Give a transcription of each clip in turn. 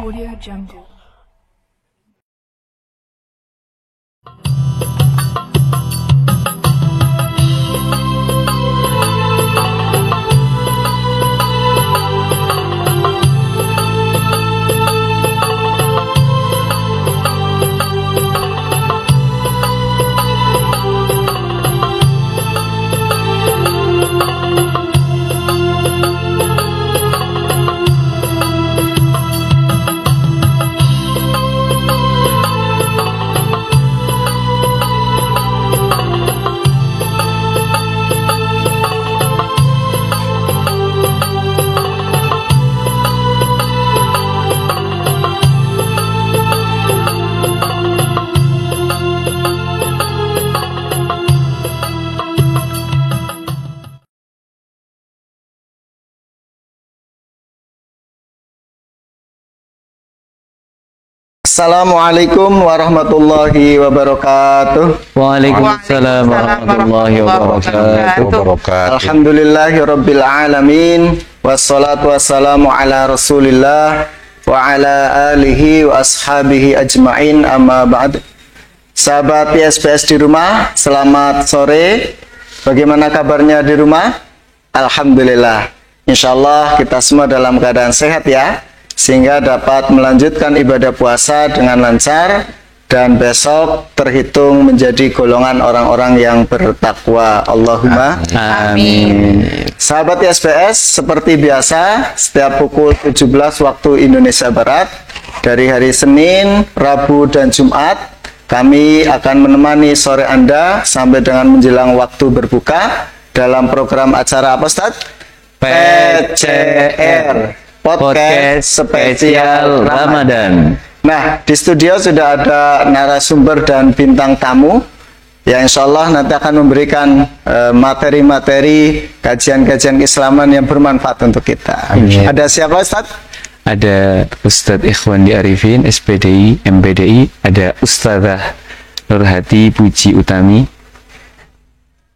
Audio Jungle. Assalamualaikum warahmatullahi wabarakatuh. Waalaikumsalam warahmatullahi wabarakatuh. Alhamdulillahirabbil alamin. Wassalatu wassalamu ala Rasulillah wa ala alihi wa ashabihi ajmain, amma ba'd. Sahabat ISPS di rumah, selamat sore. Bagaimana kabarnya di rumah? Alhamdulillah. Insyaallah kita semua dalam keadaan sehat ya, sehingga dapat melanjutkan ibadah puasa dengan lancar dan besok terhitung menjadi golongan orang-orang yang bertakwa. Allahumma Amin. Sahabat ISPS, seperti biasa setiap pukul 17 waktu Indonesia Barat dari hari Senin, Rabu dan Jumat kami akan menemani sore Anda sampai dengan menjelang waktu berbuka dalam program acara apa, Ustaz? PCR Podcast Spesial Ramadan. Nah, di studio sudah ada narasumber dan bintang tamu yang insya Allah nanti akan memberikan materi-materi kajian-kajian Keislaman yang bermanfaat untuk kita. Amin. Ada siapa, Ustaz? Ada Ustadz Ikhwandi Arifin, SPDI, MPDI. Ada Ustadzah Nurhati Puji Utami,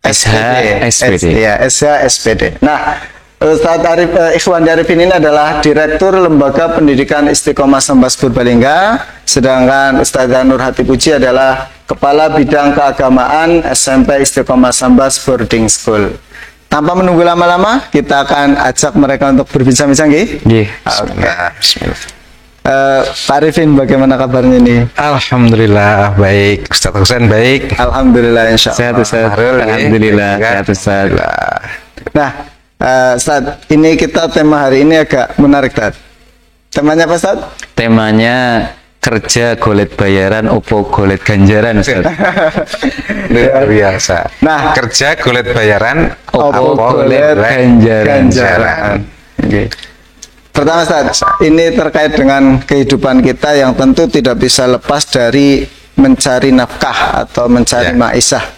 SH, SPD. Ya, SH, SPD. Nah, Ustadz Ikhwandi Arifin ini adalah Direktur Lembaga Pendidikan Istiqomah Sambas Purbalingga, sedangkan Ustadzah Nurhati Puji adalah Kepala Bidang Keagamaan SMP Istiqomah Sambas Boarding School. Tanpa menunggu lama-lama, kita akan ajak mereka untuk berbincang-bincang, Iya. Bismillah. Pak Arifin, bagaimana kabarnya nih? Alhamdulillah baik, Ustaz Husain baik. Alhamdulillah, insya Sehat Allah. Ustaz. Alhamdulillah. Sehat Ustaz. Nah, Ustaz, ini kita tema hari ini agak menarik, Ustaz. Temanya apa, Ustaz? Temanya kerja golet bayaran, opo golet ganjaran, Ustaz. Luar biasa. Nah, Kerja golet bayaran, opo golet ganjaran. Oke. Pertama, Ustaz, ini terkait dengan kehidupan kita yang tentu tidak bisa lepas dari mencari nafkah atau mencari ma'isyah.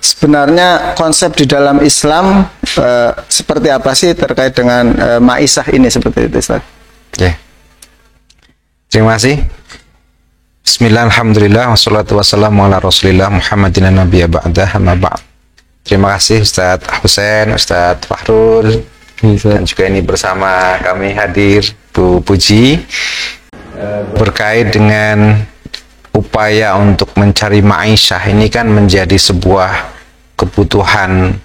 Sebenarnya konsep di dalam Islam seperti apa sih terkait dengan ma'isyah ini, seperti itu, Ustaz? Oke. Terima kasih. Bismillah, alhamdulillah, wassalatu wassalamu ala rasulillah Muhammadin nabiyya ba'dah, amma ba'd. Terima kasih Ustaz Husain, Ustaz Fahrul, dan juga ini bersama kami hadir Bu Puji berkait dengan upaya untuk mencari ma'isyah. Ini kan menjadi sebuah kebutuhan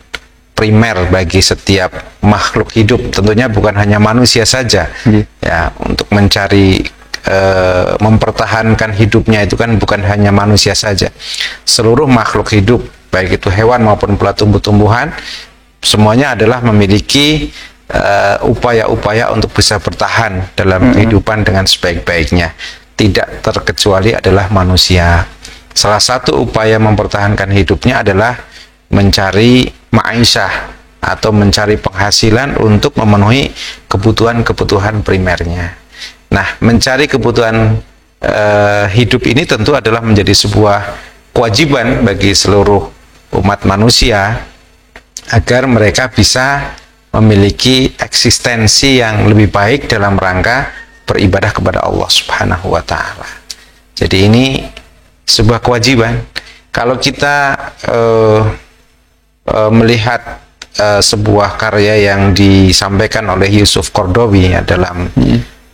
primer bagi setiap makhluk hidup, tentunya bukan hanya manusia saja. Ya, untuk mencari mempertahankan hidupnya itu kan bukan hanya manusia saja, seluruh makhluk hidup baik itu hewan maupun pula tumbuh-tumbuhan, semuanya adalah memiliki upaya-upaya untuk bisa bertahan dalam kehidupan dengan sebaik-baiknya. Tidak terkecuali adalah manusia. Salah satu upaya mempertahankan hidupnya adalah mencari ma'isyah atau mencari penghasilan untuk memenuhi kebutuhan-kebutuhan primernya. Nah, mencari kebutuhan hidup ini tentu adalah menjadi sebuah kewajiban bagi seluruh umat manusia agar mereka bisa memiliki eksistensi yang lebih baik dalam rangka beribadah kepada Allah Subhanahu wa Ta'ala. Jadi ini sebuah kewajiban. Kalau kita melihat sebuah karya yang disampaikan oleh Yusuf Qaradawi ya, dalam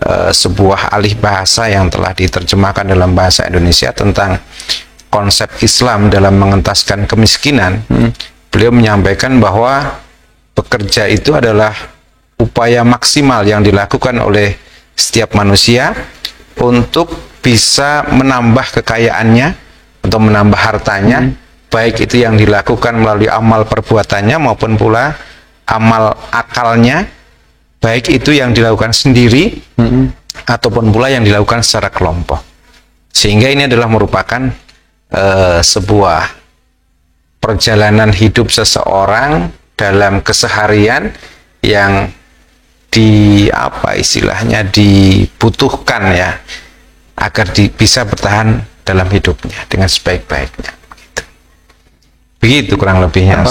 sebuah alih bahasa yang telah diterjemahkan dalam bahasa Indonesia tentang konsep Islam dalam mengentaskan kemiskinan. Beliau menyampaikan bahwa bekerja itu adalah upaya maksimal yang dilakukan oleh setiap manusia untuk bisa menambah kekayaannya, untuk menambah hartanya, baik itu yang dilakukan melalui amal perbuatannya maupun pula amal akalnya, baik itu yang dilakukan sendiri ataupun pula yang dilakukan secara kelompok. Sehingga ini adalah merupakan sebuah perjalanan hidup seseorang dalam keseharian yang dibutuhkan ya, agar bisa bertahan dalam hidupnya dengan sebaik-baiknya. Begitu kurang lebihnya.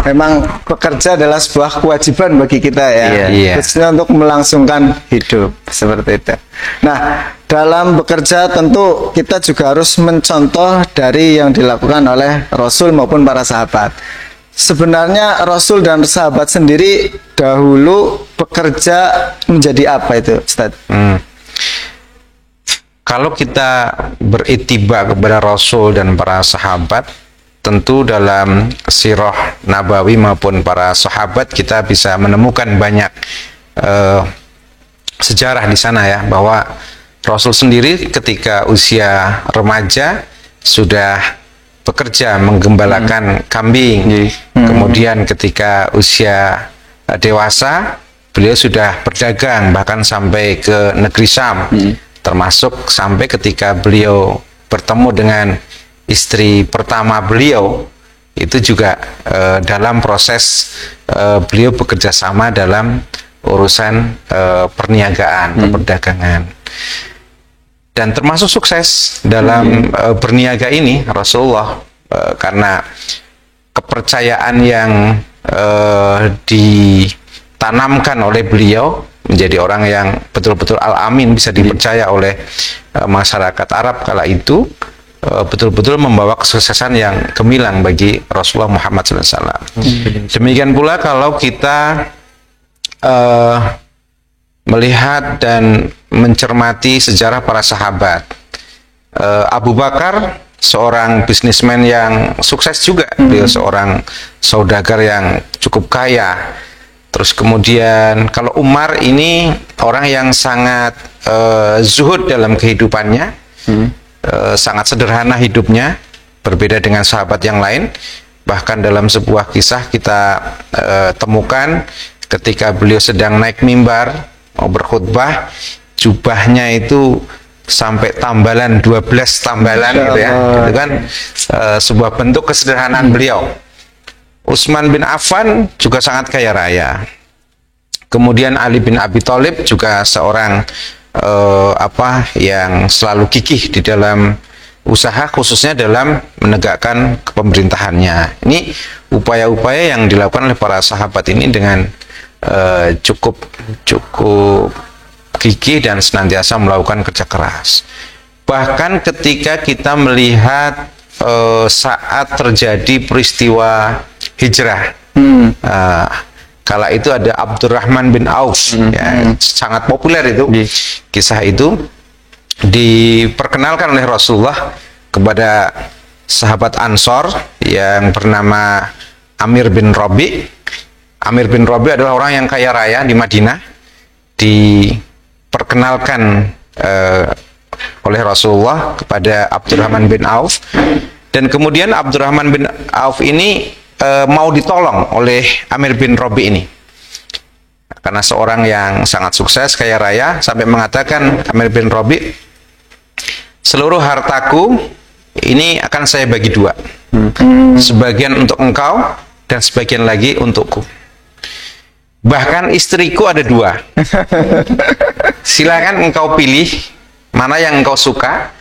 Memang bekerja adalah sebuah kewajiban bagi kita ya, khususnya untuk melangsungkan hidup seperti itu. Nah, dalam bekerja tentu kita juga harus mencontoh dari yang dilakukan oleh Rasul maupun para sahabat. Sebenarnya Rasul dan sahabat sendiri dahulu bekerja menjadi apa itu, Ustaz? Kalau kita beritiba kepada Rasul dan para sahabat, tentu dalam sirah nabawi maupun para sahabat kita bisa menemukan banyak sejarah di sana ya, bahwa Rasul sendiri ketika usia remaja sudah bekerja menggembalakan kambing. Kemudian ketika usia dewasa beliau sudah berdagang bahkan sampai ke negeri Syam, termasuk sampai ketika beliau bertemu dengan istri pertama beliau, itu juga dalam proses beliau bekerja sama dalam urusan perniagaan, perdagangan. Dan termasuk sukses dalam berniaga ini Rasulullah, karena kepercayaan yang ditanamkan oleh beliau menjadi orang yang betul-betul al-amin, bisa dipercaya oleh masyarakat Arab kala itu, betul-betul membawa kesuksesan yang gemilang bagi Rasulullah Muhammad SAW. Demikian pula kalau kita melihat dan mencermati sejarah para sahabat, Abu Bakar seorang bisnismen yang sukses juga, beliau seorang saudagar yang cukup kaya. Terus kemudian kalau Umar ini orang yang sangat zuhud dalam kehidupannya, sangat sederhana hidupnya, berbeda dengan sahabat yang lain. Bahkan dalam sebuah kisah kita temukan ketika beliau sedang naik mimbar mau berkhutbah, jubahnya itu sampai tambalan 12 tambalan gitu ya. Itu kan sebuah bentuk kesederhanaan beliau. Utsman bin Affan juga sangat kaya raya. Kemudian Ali bin Abi Thalib juga seorang yang selalu gigih di dalam usaha, khususnya dalam menegakkan pemerintahannya. Ini upaya-upaya yang dilakukan oleh para sahabat ini dengan cukup gigih dan senantiasa melakukan kerja keras. Bahkan ketika kita melihat saat terjadi peristiwa hijrah, kala itu ada Abdurrahman bin Auf, ya, sangat populer itu kisah itu, diperkenalkan oleh Rasulullah kepada sahabat Ansor yang bernama Amir bin Rabi. Amir bin Rabi adalah orang yang kaya raya di Madinah, diperkenalkan oleh Rasulullah kepada Abdurrahman bin Auf, dan kemudian Abdurrahman bin Auf ini mau ditolong oleh Amir bin Rabi ini, karena seorang yang sangat sukses, kaya raya, sampai mengatakan Amir bin Rabi, seluruh hartaku ini akan saya bagi dua, sebagian untuk engkau dan sebagian lagi untukku. Bahkan istriku ada dua, silakan engkau pilih mana yang engkau suka,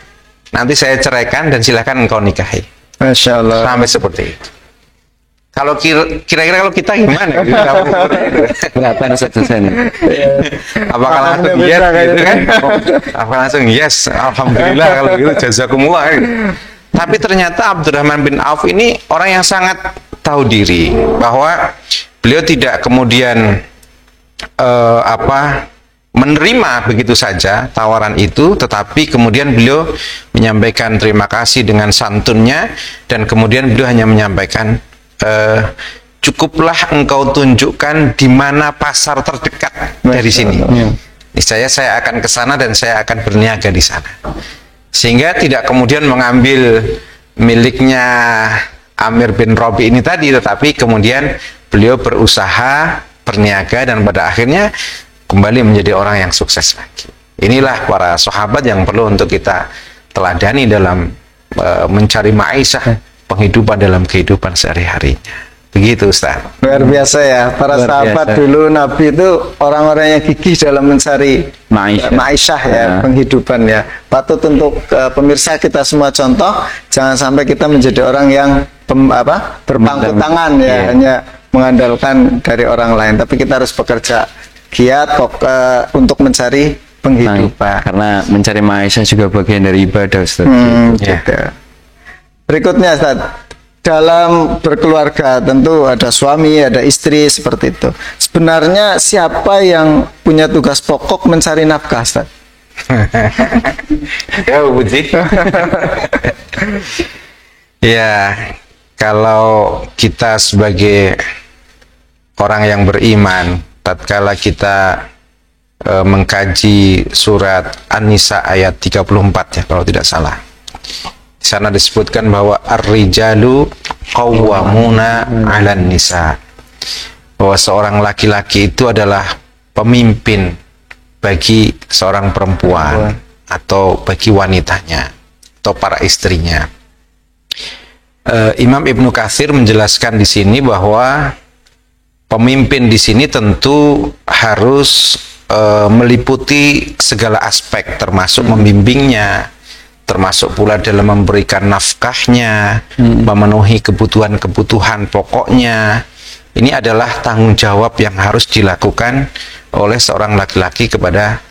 nanti saya ceraikan dan silakan engkau nikahi. Masya Allah. Sampai seperti itu. Kalau kira-kira kalau kita gimana? Berapa selesai? Apakah langsung yes gitu kan? Apakah langsung yes? Alhamdulillah kalau gitu, jazakumullah. Tapi ternyata Abdurrahman bin Auf ini orang yang sangat tahu diri, bahwa beliau tidak kemudian menerima begitu saja tawaran itu, tetapi kemudian beliau menyampaikan terima kasih dengan santunnya, dan kemudian beliau hanya menyampaikan, cukuplah engkau tunjukkan di mana pasar terdekat dari sini. Niscaya saya akan ke sana dan saya akan berniaga di sana. Sehingga tidak kemudian mengambil miliknya Amir bin Robi ini tadi, tetapi kemudian beliau berusaha berniaga dan pada akhirnya kembali menjadi orang yang sukses lagi. Inilah para sahabat yang perlu untuk kita teladani dalam mencari ma'isyah, penghidupan dalam kehidupan sehari-harinya. Begitu, Ustaz. Luar biasa ya, para Luar sahabat biasa. dulu Nabi itu orang-orang yang gigih dalam mencari Ma'isyah. ya, penghidupan ya. Patut untuk pemirsa kita semua contoh, jangan sampai kita menjadi orang yang berpangku tangan ya, Iya. hanya mengandalkan dari orang lain, tapi kita harus bekerja giat untuk mencari penghidupan. Karena mencari ma'isyah juga bagian dari ibadah, Ustaz. Gitu. Berikutnya, Ustaz, dalam berkeluarga tentu ada suami, ada istri seperti itu. Sebenarnya siapa yang punya tugas pokok mencari nafkah, Ustaz? Ya, Budi. Ya, kalau kita sebagai orang yang beriman, tatkala kita mengkaji surat An-Nisa ayat 34 ya, kalau tidak salah. Di sana disebutkan bahwa ar-rijalu qawwamuna 'alan nisa. Bahwa seorang laki-laki itu adalah pemimpin bagi seorang perempuan atau bagi wanitanya atau para istrinya. Imam Ibnu Katsir menjelaskan di sini bahwa pemimpin di sini tentu harus meliputi segala aspek, termasuk membimbingnya, termasuk pula dalam memberikan nafkahnya, memenuhi kebutuhan-kebutuhan pokoknya. Ini adalah tanggung jawab yang harus dilakukan oleh seorang laki-laki kepada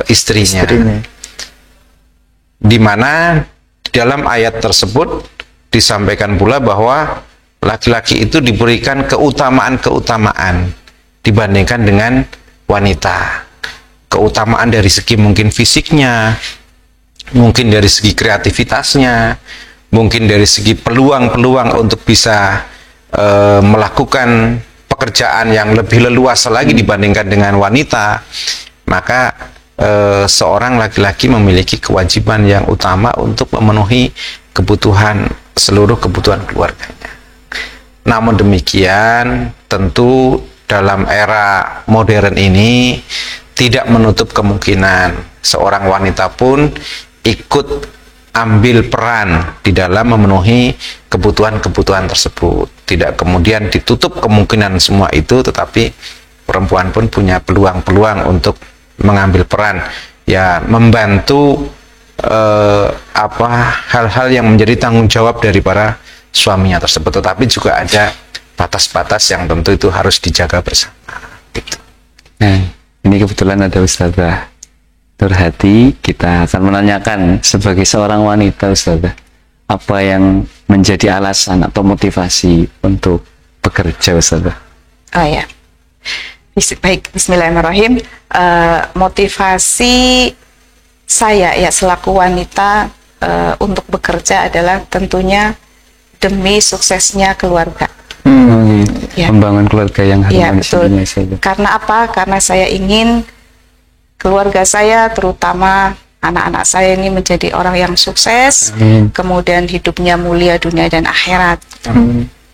istrinya. Di mana dalam ayat tersebut disampaikan pula bahwa laki-laki itu diberikan keutamaan-keutamaan dibandingkan dengan wanita. Keutamaan dari segi mungkin fisiknya, mungkin dari segi kreativitasnya, mungkin dari segi peluang-peluang untuk bisa melakukan pekerjaan yang lebih leluasa lagi dibandingkan dengan wanita. Maka seorang laki-laki memiliki kewajiban yang utama untuk memenuhi kebutuhan, seluruh kebutuhan keluarganya. Namun demikian, tentu dalam era modern ini tidak menutup kemungkinan seorang wanita pun ikut ambil peran di dalam memenuhi kebutuhan-kebutuhan tersebut. Tidak kemudian ditutup kemungkinan semua itu, tetapi perempuan pun punya peluang-peluang untuk mengambil peran, ya membantu hal-hal yang menjadi tanggung jawab dari para suaminya tersebut. Tetapi juga ada batas-batas yang tentu itu harus dijaga bersama. Gitu. Nah, ini kebetulan ada Ustazah Nurhati. Kita akan menanyakan sebagai seorang wanita, Ustazah, apa yang menjadi alasan atau motivasi untuk bekerja, Ustazah? Oh ya, baik. Bismillahirrahmanirrahim. Motivasi saya ya selaku wanita untuk bekerja adalah tentunya demi suksesnya keluarga. Ya. Membangun keluarga yang Ya, harmonis. betul. ini, Ustazah. Karena apa? Karena saya ingin keluarga saya, terutama anak-anak saya ini menjadi orang yang sukses, kemudian hidupnya mulia dunia dan akhirat.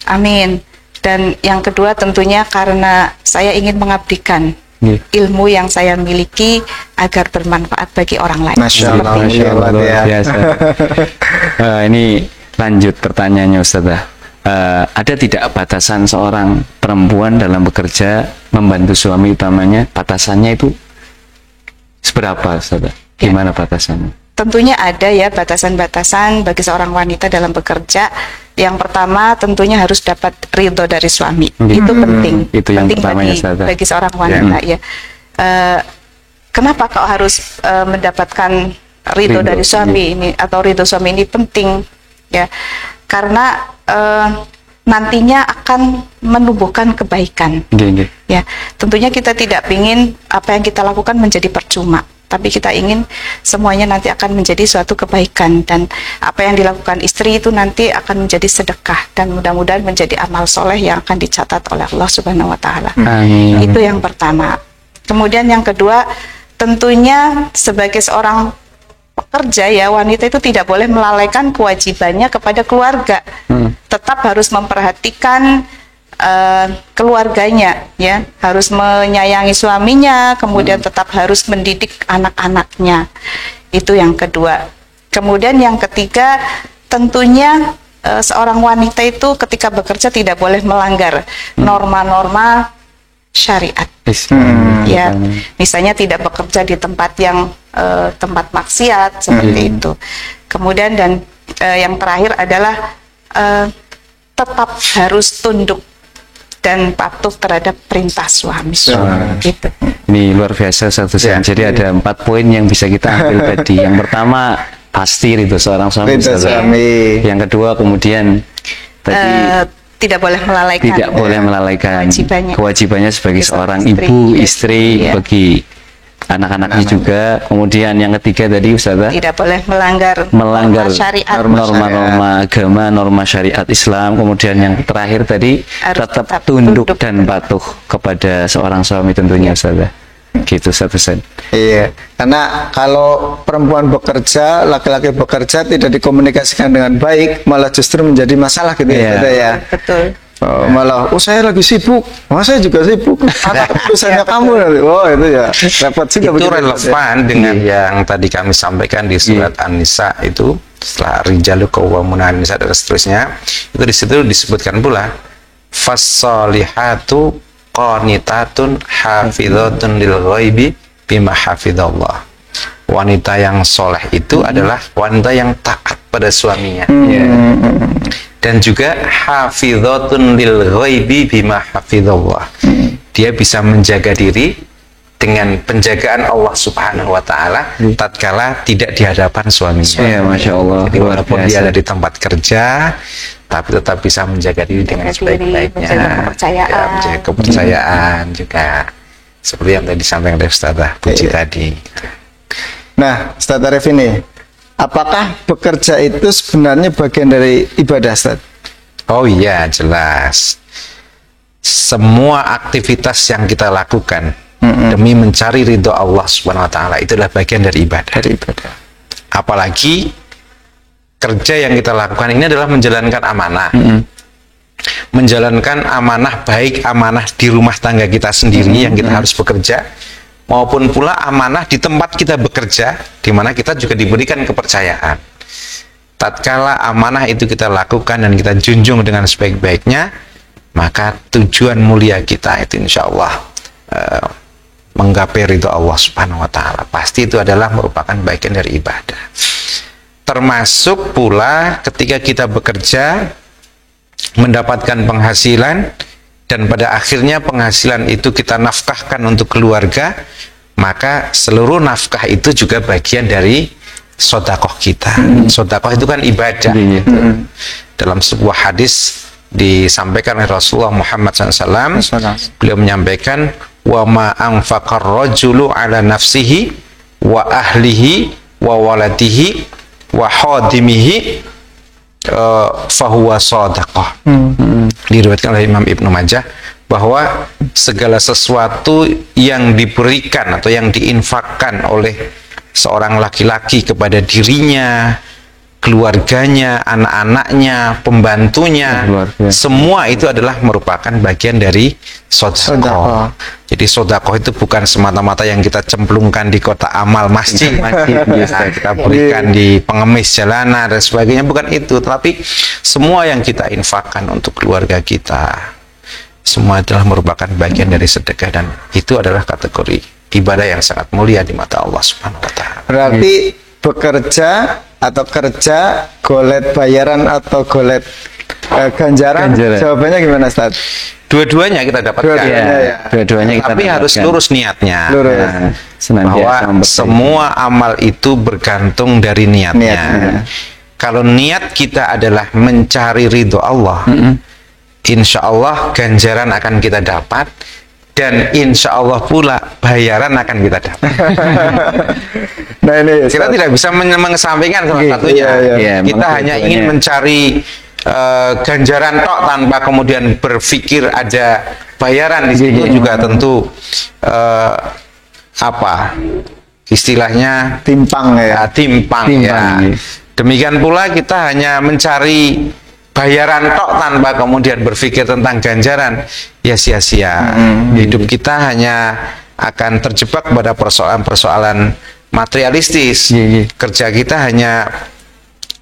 Amin. Dan yang kedua tentunya karena saya ingin mengabdikan ilmu yang saya miliki agar bermanfaat bagi orang lain. Masya Allah, Seperti Masya itu. Allah, Luar ya. biasa. Ini lanjut pertanyaannya, Ustazah. Ada tidak batasan seorang perempuan dalam bekerja membantu suami utamanya? Batasannya itu seberapa, Ustazah? Gimana batasannya? Tentunya ada ya batasan-batasan bagi seorang wanita dalam bekerja. Yang pertama tentunya harus dapat ridho dari suami. Itu penting. Itu yang penting pertama ya, Ustazah. bagi seorang wanita ya. Kenapa kau harus mendapatkan ridho dari suami ini, atau ridho suami ini penting ya? Karena nantinya akan menumbuhkan kebaikan. Ya, tentunya kita tidak ingin apa yang kita lakukan menjadi percuma, tapi kita ingin semuanya nanti akan menjadi suatu kebaikan, dan apa yang dilakukan istri itu nanti akan menjadi sedekah dan mudah-mudahan menjadi amal soleh yang akan dicatat oleh Allah Subhanahu wa Ta'ala. Itu yang pertama. Kemudian yang kedua, tentunya sebagai seorang pekerja ya, wanita itu tidak boleh melalaikan kewajibannya kepada keluarga. Tetap harus memperhatikan keluarganya, ya, harus menyayangi suaminya, kemudian tetap harus mendidik anak-anaknya. Itu yang kedua. Kemudian yang ketiga, tentunya seorang wanita itu ketika bekerja tidak boleh melanggar norma-norma syariat. Ya, misalnya tidak bekerja di tempat yang tempat maksiat seperti itu. Kemudian dan yang terakhir adalah tetap harus tunduk dan patuh terhadap perintah suami. Gitu. Ini luar biasa satu ya. Jadi ada 4 poin yang bisa kita ambil tadi. Yang pertama pasti itu seorang suami. Yang kedua kemudian tadi tidak boleh melalaikan kewajibannya sebagai seorang ibu, istri, ya. Bagi anak-anaknya juga. Kemudian yang ketiga tadi Ustazah, tidak boleh melanggar norma-norma agama, norma syariat Islam. Kemudian yang terakhir tadi tetap tunduk dan patuh kepada seorang suami tentunya, Ustazah. Gitu Ustaz. Iya, karena kalau perempuan bekerja, laki-laki bekerja tidak dikomunikasikan dengan baik, malah justru menjadi masalah gitu ya. Betul. Malah, saya lagi sibuk, saya juga sibuk. Urusannya kamu nanti. Itu ya repot juga. Itu relevan dengan yang tadi kami sampaikan di surat An-Nisa itu, setelah rijalu qawwamuna 'alan nisa dan seterusnya. Itu di situ disebutkan pula fas-solihatu qanitatun hafizatun lil ghaibi bima hafizallah. Wanita yang soleh itu adalah wanita yang taat pada suaminya. Dan juga hafizatun lil ghaibi bima hafizallah. Dia bisa menjaga diri dengan penjagaan Allah Subhanahu wa Ta'ala tatkala tidak di hadapan suaminya. Ya, Masya Allah. Jadi walaupun dia ada di tempat kerja, tapi tetap bisa menjaga diri dengan sebaik-baiknya, menjaga kepercayaan juga, seperti yang tadi disampaikan oleh Ustazah Puji tadi. Nah, Ustaz Arif ini, apakah bekerja itu sebenarnya bagian dari ibadah, Ustaz? Oh iya, jelas. Semua aktivitas yang kita lakukan demi mencari ridho Allah Subhanahu wa Ta'ala itu adalah bagian dari ibadah. Apalagi kerja yang kita lakukan ini adalah menjalankan amanah. Menjalankan amanah, baik amanah di rumah tangga kita sendiri yang kita harus bekerja, maupun pula amanah di tempat kita bekerja, di mana kita juga diberikan kepercayaan. Tatkala amanah itu kita lakukan dan kita junjung dengan sebaik-baiknya, maka tujuan mulia kita itu insya Allah menggapai ridho Allah Subhanahu wa Ta'ala. Pasti itu adalah merupakan bagian dari ibadah. Termasuk pula ketika kita bekerja, mendapatkan penghasilan, dan pada akhirnya penghasilan itu kita nafkahkan untuk keluarga, maka seluruh nafkah itu juga bagian dari sodakoh kita. Sodakoh itu kan ibadah. Dalam sebuah hadis disampaikan oleh Rasulullah Muhammad SAW, beliau menyampaikan, wa ma anfaqar rajulu ala nafsihi wa ahlihi wa waladihi wa khadimihi fahuwa sadaqah. Diriwayatkan oleh Imam Ibnu Majah bahwa segala sesuatu yang diberikan atau yang diinfakkan oleh seorang laki-laki kepada dirinya, keluarganya, anak-anaknya, pembantunya, semua itu adalah merupakan bagian dari sodakoh. Jadi sodakoh itu bukan semata-mata yang kita cemplungkan di kotak amal masjid, kita berikan di pengemis jalanan dan sebagainya, bukan itu. Tapi semua yang kita infakkan untuk keluarga kita, semua adalah merupakan bagian dari sedekah, dan itu adalah kategori ibadah yang sangat mulia di mata Allah Subhanahu wa Ta'ala. Berarti bekerja atau kerja, golet bayaran atau golet ganjaran. Jawabannya gimana, Ustaz? Dua-duanya kita dapatkan. Dua-duanya kita tapi dapatkan. harus lurus niatnya. Bahwa semua amal itu bergantung dari niatnya. Kalau niat kita adalah mencari ridho Allah, insya Allah ganjaran akan kita dapat, dan insya Allah pula bayaran akan kita dapat. Nah ini Kita tidak bisa mengesampingkan salah Iya, satunya. iya, Kita malah hanya banyak. ingin mencari ganjaran tok tanpa kemudian berpikir ada bayaran di situ juga tentu apa istilahnya timpang ya. timpang Timpang, ya. iya. Demikian pula kita hanya mencari bayaran tok tanpa kemudian berpikir tentang ganjaran, ya sia-sia. Hidup kita hanya akan terjebak pada persoalan-persoalan materialistis. Iya. Kerja kita hanya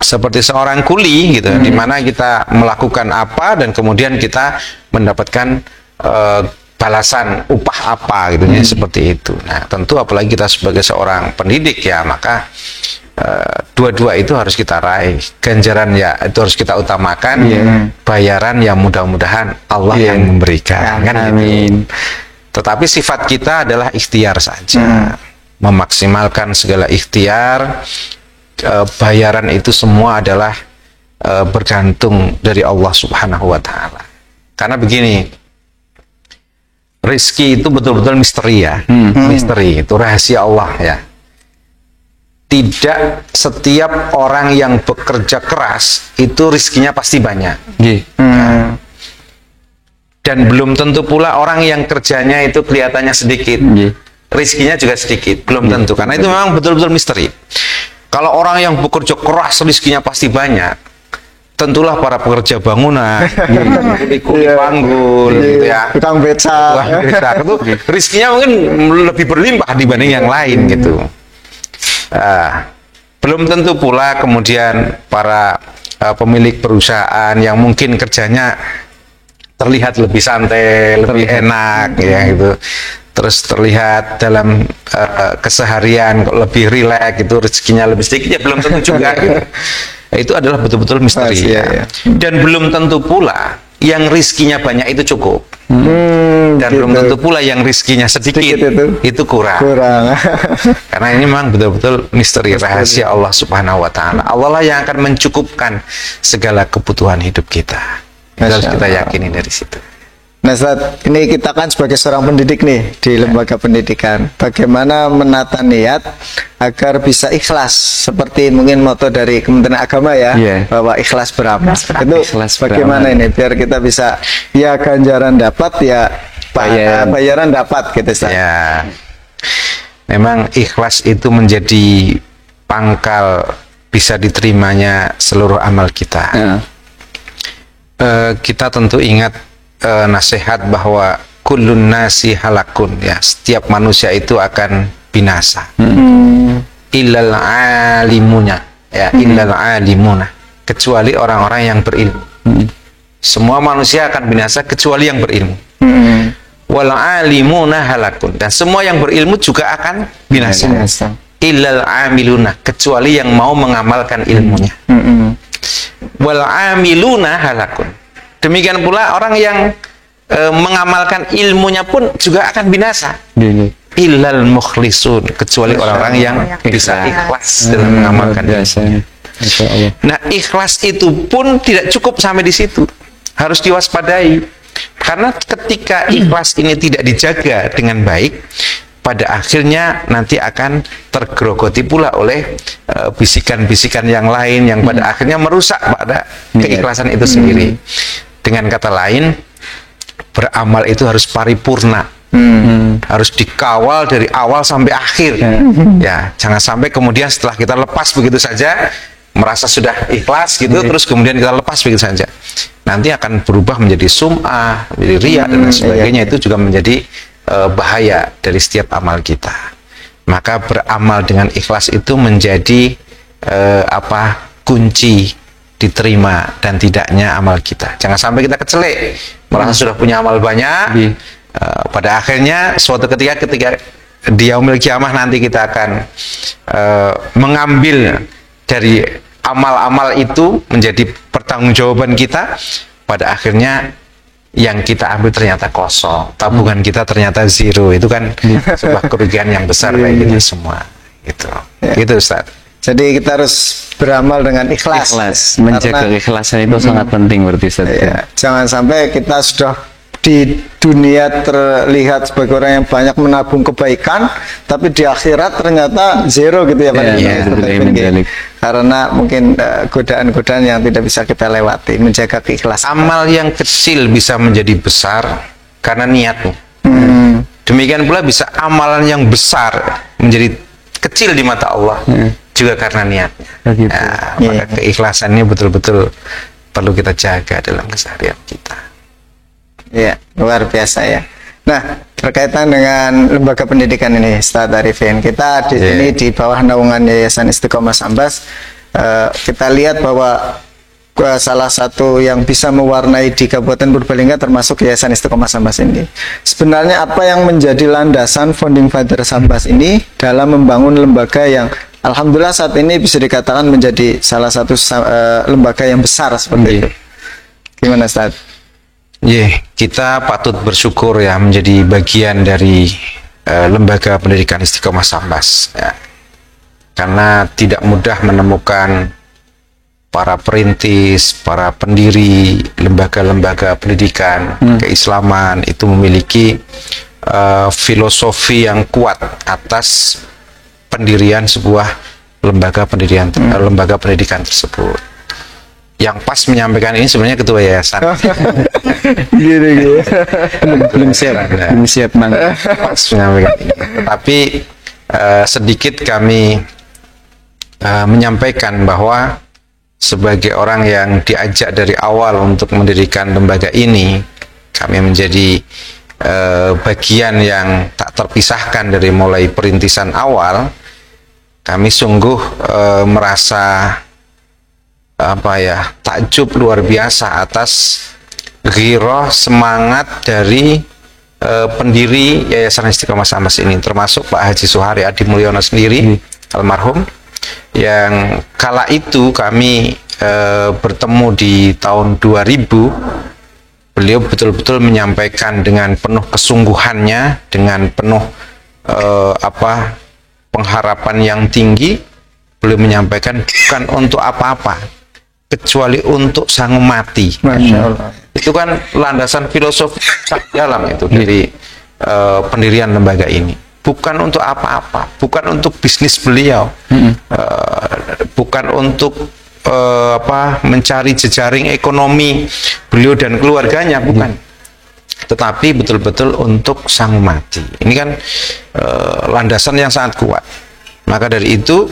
seperti seorang kuli gitu, di mana kita melakukan apa dan kemudian kita mendapatkan balasan upah apa gitu ya, seperti itu. Nah, tentu apalagi kita sebagai seorang pendidik ya, maka dua-dua itu harus kita raih. Ganjaran ya itu harus kita utamakan, bayaran ya mudah-mudahan Allah yang memberikan. Kan gitu. Amin. Tetapi sifat kita adalah ikhtiar saja, memaksimalkan segala ikhtiar. Bayaran itu semua adalah bergantung dari Allah Subhanahu wa Ta'ala. Karena begini, rezeki itu betul-betul misteri ya, misteri itu rahasia Allah ya. Tidak setiap orang yang bekerja keras itu rezekinya pasti banyak. Iya. Dan belum tentu pula orang yang kerjanya itu kelihatannya sedikit, Iya. rezekinya juga sedikit, belum tentu. Karena itu memang betul-betul misteri. Kalau orang yang bekerja keras rezekinya pasti banyak, tentulah para pekerja bangunan, kuli panggul, gitu ya, Tukang beca. tukang becak itu rezekinya mungkin lebih berlimpah dibanding yang lain gitu. Belum tentu pula kemudian para pemilik perusahaan yang mungkin kerjanya terlihat lebih santai, lebih enak ya gitu. Terus terlihat dalam keseharian lebih rileks gitu, rezekinya lebih sedikit ya belum tentu juga gitu. Itu adalah betul-betul misteri. Rahasia, ya. Dan belum tentu pula yang rezekinya banyak itu cukup. Dan belum gitu. tentu pula yang rezekinya sedikit, Sedikit itu kurang. Kurang. Karena ini memang betul-betul misteri rahasia Allah Subhanahu wa Ta'ala. Allah lah yang akan mencukupkan segala kebutuhan hidup kita. Itu harus Masya kita Allah. yakini dari situ. Nah, Ustaz, ini kita kan sebagai seorang pendidik nih di lembaga pendidikan. Bagaimana menata niat agar bisa ikhlas? Seperti mungkin moto dari Kementerian Agama ya, Iya. bahwa ikhlas beramal. Itu Ikhlas bagaimana beramal. ini biar kita bisa ya ganjaran dapat ya bayaran dapat gitu, Ustaz. Ya, memang ikhlas itu menjadi pangkal bisa diterimanya seluruh amal kita. Kita tentu ingat nasihat bahwa kullun nasi halakun ya, setiap manusia itu akan binasa. Illal alimuna ya, illal alimuna, kecuali orang-orang yang berilmu. Semua manusia akan binasa kecuali yang berilmu. Wal alimuna halakun, dan semua yang berilmu juga akan binasa. Illal amiluna, kecuali yang mau mengamalkan ilmunya. Wal amiluna halakun, demikian pula orang yang mengamalkan ilmunya pun juga akan binasa. Illal mukhlisun, kecuali orang-orang yang bisa ikhlas dalam mengamalkan ilmunya. Nah, ikhlas itu pun tidak cukup sampai di situ, harus diwaspadai. Karena ketika ikhlas ini tidak dijaga dengan baik, pada akhirnya nanti akan tergerogoti pula oleh bisikan-bisikan yang lain yang pada akhirnya merusak pada keikhlasan itu sendiri. Dengan kata lain, beramal itu harus paripurna, harus dikawal dari awal sampai akhir. Ya, jangan sampai kemudian setelah kita lepas begitu saja, merasa sudah ikhlas gitu, terus kemudian kita lepas begitu saja. Nanti akan berubah menjadi sum'ah, menjadi riya dan lain sebagainya. Itu juga menjadi bahaya dari setiap amal kita. Maka beramal dengan ikhlas itu menjadi kunci diterima dan tidaknya amal kita. Jangan sampai kita kecelek, merasa sudah punya amal banyak. Pada akhirnya suatu ketika di yaumil kiamah nanti kita akan mengambil dari amal-amal itu menjadi pertanggungjawaban kita. Pada akhirnya yang kita ambil ternyata kosong, tabungan kita ternyata zero. Itu kan sebuah kerugian yang besar bagi kita semua. Gitu, gitu Ustaz. Jadi kita harus beramal dengan ikhlas. Menjaga keikhlasan itu sangat penting berarti Ustaz. Ya, jangan sampai kita sudah di dunia terlihat sebagai orang yang banyak menabung kebaikan, tapi di akhirat ternyata zero gitu ya Pak. Karena mungkin godaan-godaan yang tidak bisa kita lewati, menjaga keikhlasan. Amal yang kecil bisa menjadi besar karena niatmu. Demikian pula bisa amalan yang besar menjadi kecil di mata Allah juga karena niatnya. Maka keikhlasan ini betul-betul perlu kita jaga dalam keseharian kita. Ya, luar biasa ya. Nah, berkaitan dengan lembaga pendidikan ini, Ustaz Arifin, kita di sini di bawah naungan Yayasan Istiqomah Sambas, kita lihat bahwa salah satu yang bisa mewarnai di Kabupaten Purbalingga termasuk Yayasan Istiqomah Sambas ini. Sebenarnya apa yang menjadi landasan founding father Sambas ini dalam membangun lembaga yang alhamdulillah saat ini bisa dikatakan menjadi salah satu lembaga yang besar seperti itu. Gimana Ustaz? Kita patut bersyukur ya menjadi bagian dari lembaga pendidikan Istiqomah Sambas ya. Karena tidak mudah menemukan para perintis, para pendiri lembaga-lembaga pendidikan keislaman itu memiliki filosofi yang kuat atas pendirian sebuah lembaga pendidikan tersebut. Yang pas menyampaikan ini sebenarnya ketua yayasan. belum siap Mang. Pas menyampaikan ini. Tapi sedikit kami menyampaikan bahwa sebagai orang yang diajak dari awal untuk mendirikan lembaga ini, kami menjadi bagian yang tak terpisahkan dari mulai perintisan awal. Kami sungguh merasa takjub luar biasa atas ghirah semangat dari pendiri Yayasan Istiqomah Sambas ini, termasuk Pak Haji Suhari Adi Mulyono sendiri, almarhum, yang kala itu kami bertemu di tahun 2000. Beliau betul-betul menyampaikan dengan penuh kesungguhannya, dengan penuh pengharapan yang tinggi. Beliau menyampaikan bukan untuk apa-apa kecuali untuk sanggup mati. Masya Allah. Itu kan landasan filosofi dalam itu dari pendirian lembaga ini. Bukan untuk apa-apa, bukan untuk bisnis beliau, bukan untuk mencari jejaring ekonomi beliau dan keluarganya, bukan. Tetapi betul-betul untuk sang mati. Ini kan landasan yang sangat kuat. Maka dari itu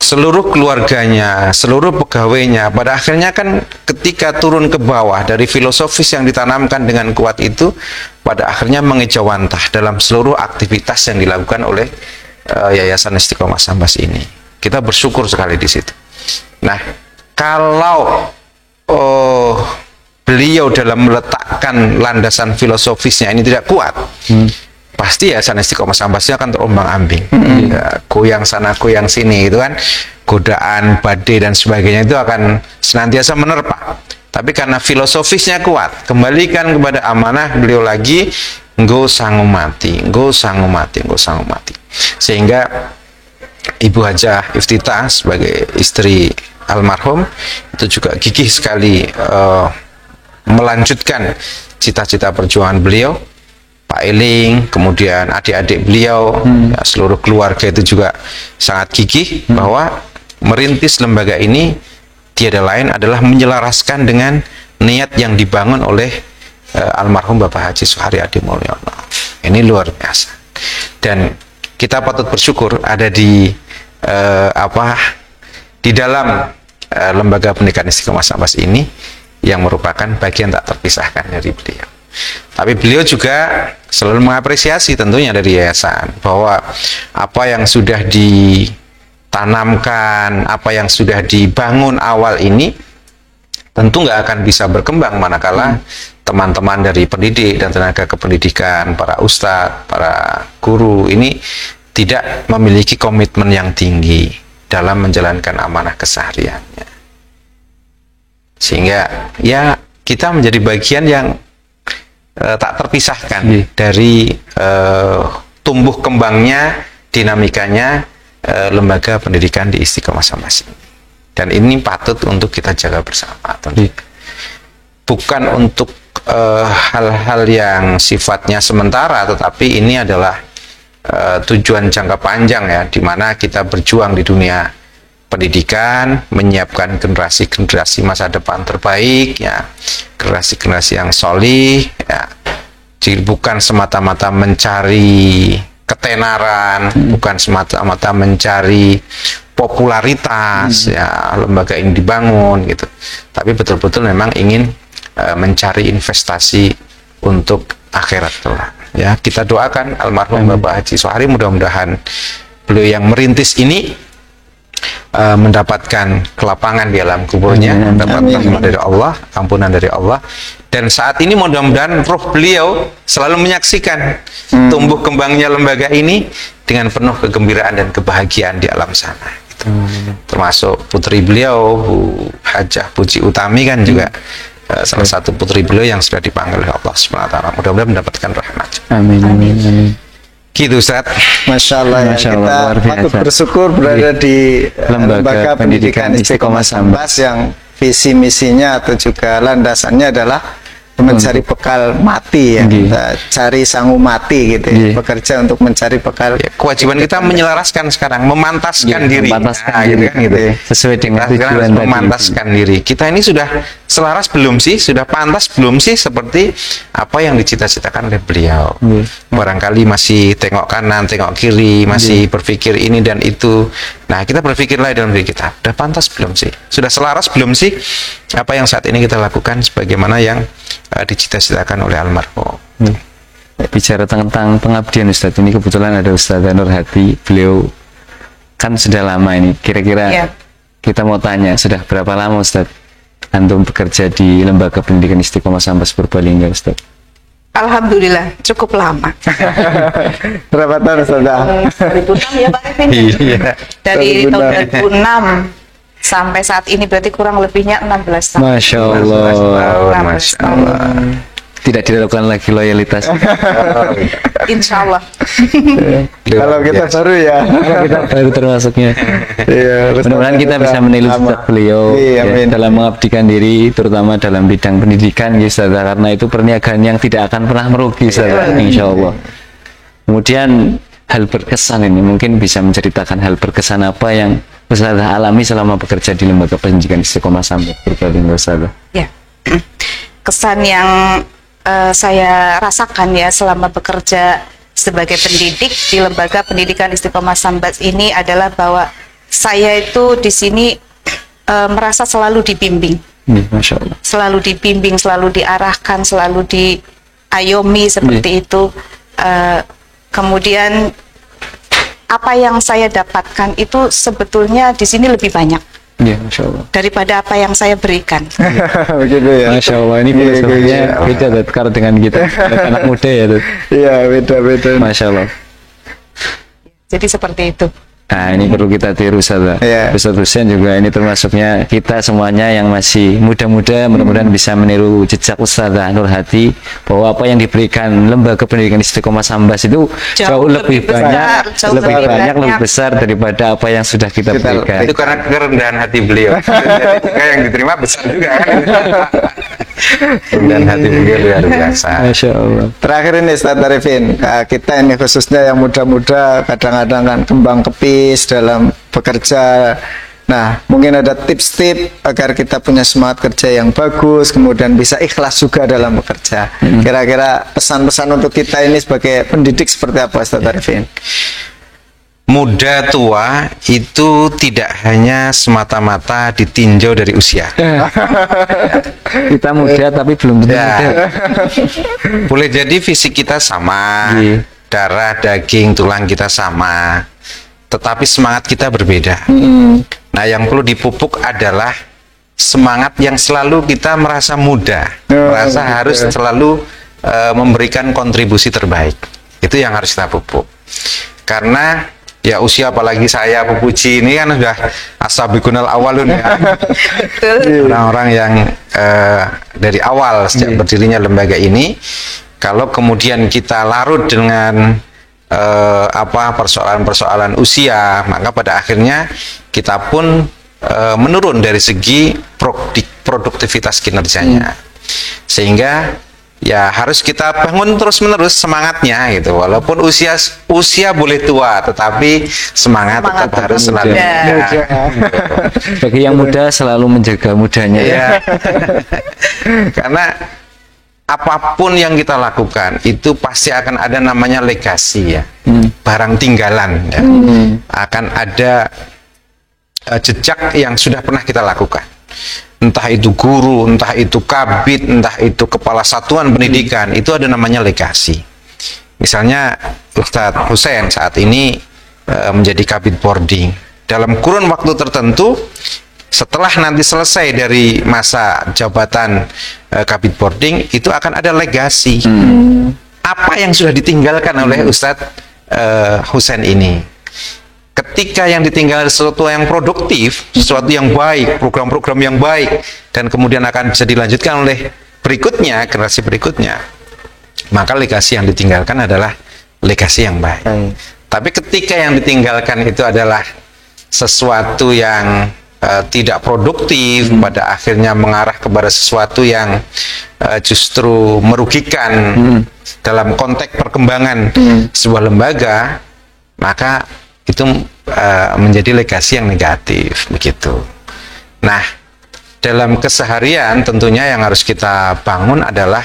seluruh keluarganya, seluruh pegawainya, pada akhirnya kan ketika turun ke bawah dari filosofis yang ditanamkan dengan kuat itu, pada akhirnya mengejawantah dalam seluruh aktivitas yang dilakukan oleh Yayasan Istiqomah Sambas ini. Kita bersyukur sekali di situ. Nah, kalau beliau dalam meletakkan landasan filosofisnya ini tidak kuat, pasti Yayasan Istiqomah Sambasnya akan terombang-ambing, goyang sana goyang sini, itu kan godaan, badai dan sebagainya itu akan senantiasa menerpa. Tapi karena filosofisnya kuat, kembalikan kepada amanah beliau lagi, nggo sanggup mati, nggo sanggup mati, nggo sanggup mati. Sehingga Ibu Hajah Iftitah sebagai istri almarhum itu juga gigih sekali melanjutkan cita-cita perjuangan beliau. Pak Eling, kemudian adik-adik beliau, ya, seluruh keluarga itu juga sangat gigih bahwa merintis lembaga ini tiada lain adalah menyelaraskan dengan niat yang dibangun oleh almarhum Bapak Haji Suhari Adi Mulyono. Ini luar biasa. Dan kita patut bersyukur ada di dalam lembaga pendidikan Istiqomah Sambas ini yang merupakan bagian tak terpisahkan dari beliau. Tapi beliau juga selalu mengapresiasi tentunya dari yayasan bahwa apa yang sudah ditanamkan, apa yang sudah dibangun awal ini tentu nggak akan bisa berkembang manakala teman-teman dari pendidik dan tenaga kependidikan, para ustadz, para guru ini tidak memiliki komitmen yang tinggi dalam menjalankan amanah kesehariannya. Sehingga ya kita menjadi bagian yang tak terpisahkan dari tumbuh kembangnya, dinamikanya lembaga pendidikan di Istiqomah Sambas ini. Dan ini patut untuk kita jaga bersama. Bukan untuk hal-hal yang sifatnya sementara, tetapi ini adalah tujuan jangka panjang ya, di mana kita berjuang di dunia pendidikan, menyiapkan generasi-generasi masa depan terbaik ya, generasi-generasi yang solih ya. Jadi bukan semata-mata mencari ketenaran, bukan semata-mata mencari popularitas ya lembaga ini dibangun gitu, tapi betul-betul memang ingin mencari investasi untuk akhirat kelak ya. Kita doakan almarhum Bapak Haji Sohari, mudah-mudahan beliau yang merintis ini mendapatkan kelapangan di alam kuburnya, mendapat rahmat dari Allah, ampunan dari Allah, dan saat ini mudah-mudahan roh beliau selalu menyaksikan tumbuh kembangnya lembaga ini dengan penuh kegembiraan dan kebahagiaan di alam sana. Termasuk putri beliau Bu Hajah Puji Utami kan juga salah satu putri beliau yang sudah dipanggil oleh Allah SWT. Mudah-mudahan mendapatkan rahmat. Amin, amin, amin. Gitu Ustaz. Masya Allah, ya. Masya Allah, luar Kita biasa. patut bersyukur berada di Lembaga Pendidikan Istiqomah Sambas yang visi misinya atau juga landasannya adalah mencari bekal mati ya, kita cari sangu mati gitu ya, bekerja untuk mencari bekal. Ya, kewajiban kita menyelaraskan sekarang, memantaskan diri, memantaskan gitu diri, kan, gitu. sesuai dengan Kita sekarang tujuan harus tadi. memantaskan diri. Kita ini sudah selaras belum sih, sudah pantas belum sih seperti apa yang dicita-citakan oleh beliau. Barangkali masih tengok kanan, tengok kiri, masih berpikir ini dan itu. Nah, kita berpikirlah dalam diri kita, sudah pantas belum sih, sudah selaras belum sih apa yang saat ini kita lakukan sebagaimana yang dicita-citakan oleh almarhum. Bicara tentang pengabdian Ustadz, ini kebetulan ada Ustadzah Nur Hati, beliau kan sudah lama ini, kira-kira kita mau tanya, sudah berapa lama Ustadz antum bekerja di Lembaga Pendidikan Istiqomah Sambas Purbalingga Ustadz? Alhamdulillah cukup lama. Berapa tahun Ustazah? 2006 ya Pak Kevin. Iya. Dari 2006. tahun 2006 sampai saat ini berarti kurang lebihnya 16 tahun. Masya Allah, Masya Allah. tidak dilakukan lagi loyalitas. Insya Allah. Kalau kita Biasa. baru ya. Kita baru termasuknya. Iya, Mudah-mudahan kita bisa meniru jejak beliau Iya, ya, amin. dalam mengabdikan diri, terutama dalam bidang pendidikan, ya, Ustazah, karena itu perniagaan yang tidak akan pernah merugi, Ustazah, insya Allah. Kemudian hal berkesan ini, mungkin bisa menceritakan hal berkesan apa yang Ustazah alami selama bekerja di Lembaga Pendidikan Istiqomah Sambas Purbalingga, Ustazah. Ya. Kesan yang saya rasakan ya selama bekerja sebagai pendidik di Lembaga Pendidikan Istiqomah Sambas ini adalah bahwa saya itu di sini merasa selalu dibimbing. Masya Allah. Selalu dibimbing, selalu diarahkan, selalu diayomi seperti itu. Kemudian apa yang saya dapatkan itu sebetulnya di sini lebih banyak Iya, Masya Allah. daripada apa yang saya berikan. Begitu ya. Masya Allah, ini Iya, filosofinya iya. beda Dad, dengan kita anak muda ya Dad. Iya, beda-beda. Masya Allah. Jadi seperti itu. Nah, ini perlu kita tiru, Ustazah. Iya. Ustaz Hussein juga ini termasuknya kita semuanya yang masih muda-muda, mudah-mudahan bisa meniru jejak Ustazah Nur Hati, bahwa apa yang diberikan Lembaga Pendidikan Istiqomah Sambas itu jauh lebih besar, banyak, jauh lebih lebih banyak, banyak. lebih besar daripada apa yang sudah kita Kita- berikan. Itu karena kerendahan hati beliau. Jadi juga yang diterima besar juga kan. Kerendahan hati beliau luar biasa. Masya Allah. Terakhir ini Ustaz Arifin, kita ini khususnya yang muda-muda kadang-kadang kan kembang kepis dalam bekerja. Nah, mungkin ada tips-tips agar kita punya semangat kerja yang bagus, kemudian bisa ikhlas juga dalam bekerja. Kira-kira pesan-pesan untuk kita ini sebagai pendidik seperti apa Ustaz Arifin? Muda tua itu tidak hanya semata-mata ditinjau dari usia. Kita muda tapi belum tentu muda. Ya. Boleh jadi fisik kita sama, Iya. darah, daging, tulang kita sama, tetapi semangat kita berbeda. Nah, yang perlu dipupuk adalah semangat yang selalu kita merasa muda, merasa harus selalu memberikan kontribusi terbaik. Itu yang harus kita pupuk. Karena ya usia apalagi saya Pupuji ini kan sudah asabiqunal awalun ya. Orang-orang yang dari awal sejak berdirinya lembaga ini, kalau kemudian kita larut dengan persoalan-persoalan usia, maka pada akhirnya kita pun menurun dari segi produktivitas kinerjanya. Sehingga ya harus kita bangun terus-menerus semangatnya gitu. Walaupun usia boleh tua, tetapi semangat tetap harus selalu muda. Bagi yang muda selalu menjaga mudanya ya. Karena apapun yang kita lakukan itu pasti akan ada namanya legasi ya, barang tinggalan ya. Akan ada jejak yang sudah pernah kita lakukan, entah itu guru, entah itu kabid, entah itu kepala satuan pendidikan, itu ada namanya legasi. Misalnya Ustadz Hussein saat ini menjadi kabid boarding, dalam kurun waktu tertentu setelah nanti selesai dari masa jabatan kabid boarding, itu akan ada legasi. Apa yang sudah ditinggalkan oleh Ustadz Hussein ini? Ketika yang ditinggal sesuatu yang produktif, sesuatu yang baik, program-program yang baik, dan kemudian akan bisa dilanjutkan oleh berikutnya, generasi berikutnya, maka legasi yang ditinggalkan adalah legasi yang baik. Tapi ketika yang ditinggalkan itu adalah sesuatu yang tidak produktif, pada akhirnya mengarah kepada sesuatu yang justru merugikan dalam konteks perkembangan sebuah lembaga, maka itu menjadi legasi yang negatif begitu. Nah, dalam keseharian tentunya yang harus kita bangun adalah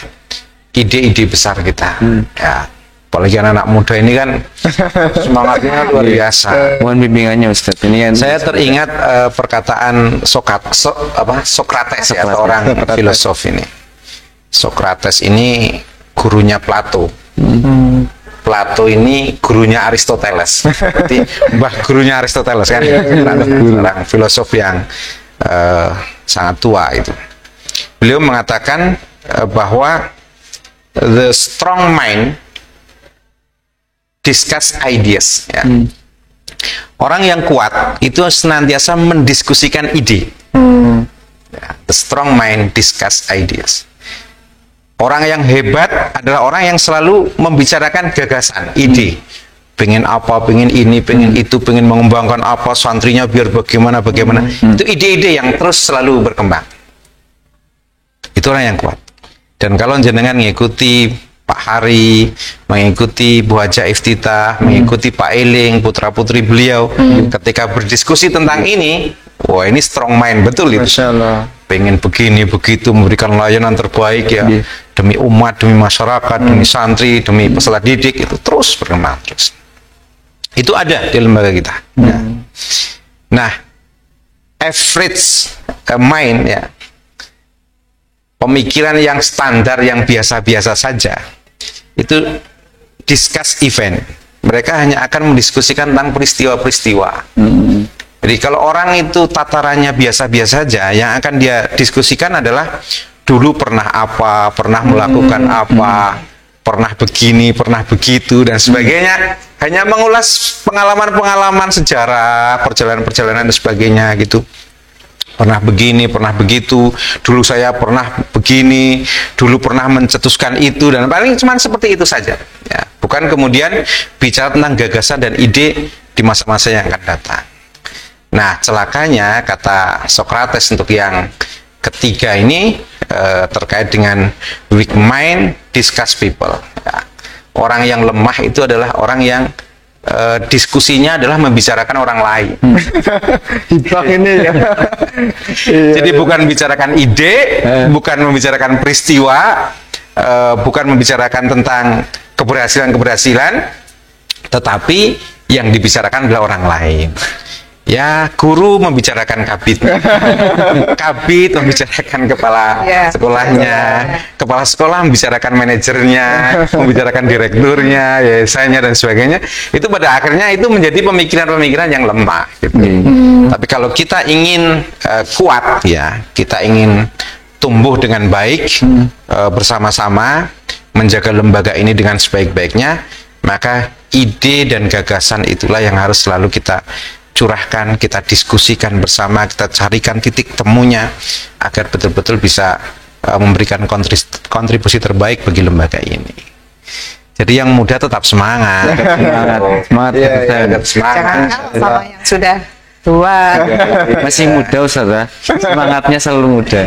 ide-ide besar kita. Ya, apalagi anak-anak muda ini kan semangatnya luar biasa. Mohon bimbingannya Ustaz. Ini kan Saya teringat perkataan Sokrates ya, seorang filosof ini. Sokrates ini gurunya Plato. Plato ini gurunya Aristoteles. Berarti mbah gurunya Aristoteles kan. Seorang filosof yang sangat tua itu. Beliau mengatakan bahwa the strong mind discuss ideas ya. Orang yang kuat itu senantiasa mendiskusikan ide. Ya, the strong mind discuss ideas. Orang yang hebat adalah orang yang selalu membicarakan gagasan, ide. Pengen apa, pengen ini, pengen itu, pengen mengembangkan apa, santrinya biar bagaimana. Itu ide-ide yang terus selalu berkembang. Itu orang yang kuat. Dan kalau jenengan mengikuti Pak Hari, mengikuti Bu Haja Iftitah, mengikuti Pak Eling, putra-putri beliau, ketika berdiskusi tentang ini, wah ini strong mind betul itu. Masya Allah. Pengen begini, begitu, memberikan layanan terbaik ya, demi umat, demi masyarakat, demi santri, demi peserta didik, itu terus berkembang terus. Itu ada di lembaga kita. Ya. Nah, average mind ya, pemikiran yang standar, yang biasa-biasa saja, itu discuss event. Mereka hanya akan mendiskusikan tentang peristiwa-peristiwa. Jadi kalau orang itu tatarannya biasa-biasa saja, yang akan dia diskusikan adalah dulu pernah apa, pernah melakukan apa, pernah begini, pernah begitu, dan sebagainya. Hanya mengulas pengalaman-pengalaman sejarah, perjalanan-perjalanan dan sebagainya gitu. Pernah begini, pernah begitu, dulu saya pernah begini, dulu pernah mencetuskan itu, dan paling cuma seperti itu saja. Ya, bukan kemudian bicara tentang gagasan dan ide di masa-masa yang akan datang. Nah, celakanya kata Sokrates untuk yang ketiga ini terkait dengan weak mind, discuss people. Ya, orang yang lemah itu adalah orang yang diskusinya adalah membicarakan orang lain. Hibah ini ya. Jadi bukan membicarakan ide, bukan membicarakan peristiwa, bukan membicarakan tentang keberhasilan-keberhasilan, tetapi yang dibicarakan adalah orang lain. Ya, guru membicarakan kabid, kabid membicarakan kepala sekolahnya, kepala sekolah membicarakan manajernya, membicarakan direkturnya, yayasannya dan sebagainya. Itu pada akhirnya itu menjadi pemikiran-pemikiran yang lemah. Gitu. Tapi kalau kita ingin kuat, ya, kita ingin tumbuh dengan baik bersama-sama, menjaga lembaga ini dengan sebaik-baiknya, maka ide dan gagasan itulah yang harus selalu kita curahkan, kita diskusikan bersama, kita carikan titik temunya agar betul-betul bisa memberikan kontribusi terbaik bagi lembaga ini. Jadi yang muda tetap semangat. Semangat Iya, Ustaz. iya. Tetap semangat. Jangan kalah sama yang sudah tua. Masih muda Ustaz ya. Semangatnya selalu muda.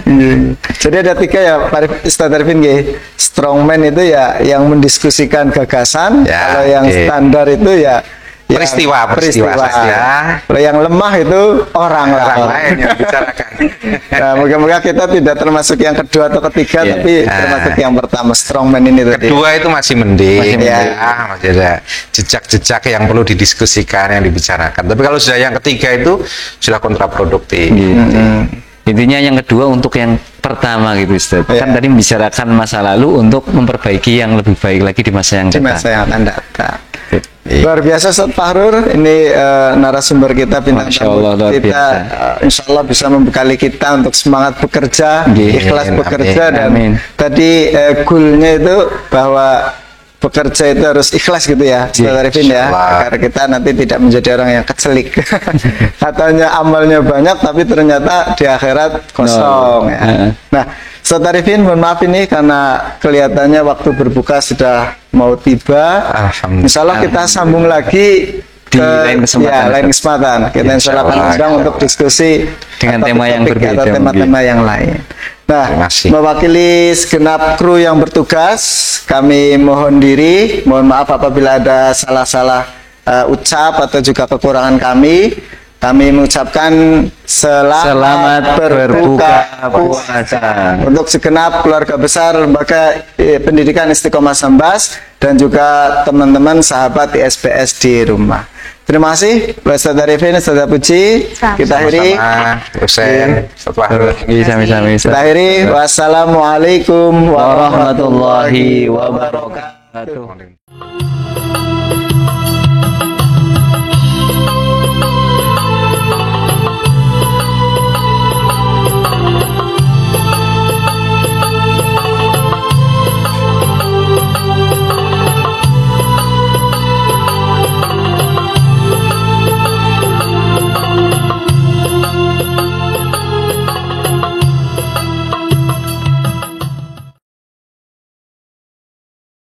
Amin. Jadi ada 3 ya Pak Ustaz Arifin nggih. Strongman itu ya yang mendiskusikan gagasan, Ya, kalau yang oke. standar itu ya yang Peristiwa saja. Kalau yang lemah itu orang Lain yang bicarakan. Nah, moga-moga kita tidak termasuk yang kedua atau ketiga, Iya. tapi termasuk yang pertama, strongman ini tadi. Kedua itu masih mending, Masih mending. masih ada jejak-jejak yang perlu didiskusikan, yang dibicarakan. Tapi kalau sudah yang ketiga itu sudah kontraproduktif. Gitu. Intinya yang kedua untuk yang pertama gitu Ustaz. Iya. Kan tadi membicarakan masa lalu untuk memperbaiki yang lebih baik lagi di masa yang Di datang. masa yang akan datang. Luar biasa Ustaz Fahrur, ini narasumber kita bintang Masya tamu Allah, luar kita, biasa. insya Allah bisa membekali kita untuk semangat bekerja, Amin, ikhlas amin, bekerja, dan amin. tadi goalnya itu bahwa bekerja itu harus ikhlas gitu ya, Ustaz Arifin ya, Insya Allah. agar kita nanti tidak menjadi orang yang kecelik. Katanya amalnya banyak, tapi ternyata di akhirat kosong. Ya. Heeh. Nah, Ustaz Arifin, mohon maaf ini karena kelihatannya waktu berbuka sudah mau tiba. Alhamdulillah. Insya Allah kita sambung lagi Di lain kesempatan, ya, lain Ustaz. kesempatan. Kita insya Allah akan Insya undang Allah. untuk diskusi Dengan tema yang topik-topik berbeda atau tema-tema yang lain. Nah, Terima kasih. mewakili segenap kru yang bertugas, kami mohon diri, mohon maaf apabila ada salah-salah ucap atau juga kekurangan kami. Kami mengucapkan selamat berbuka puasa untuk segenap keluarga besar Lembaga Pendidikan Istiqomah Sambas dan juga teman-teman sahabat ISBS di rumah. Terima kasih, Ustaz Arifin, Ustaz Puji. Kita akhiri. Sama Husein, Ustaz Fahrur. Iya, sami-sami Ustaz. Kita akhiri. Wassalamualaikum warahmatullahi Warahmatullahi wabarakatuh. wabarakatuh.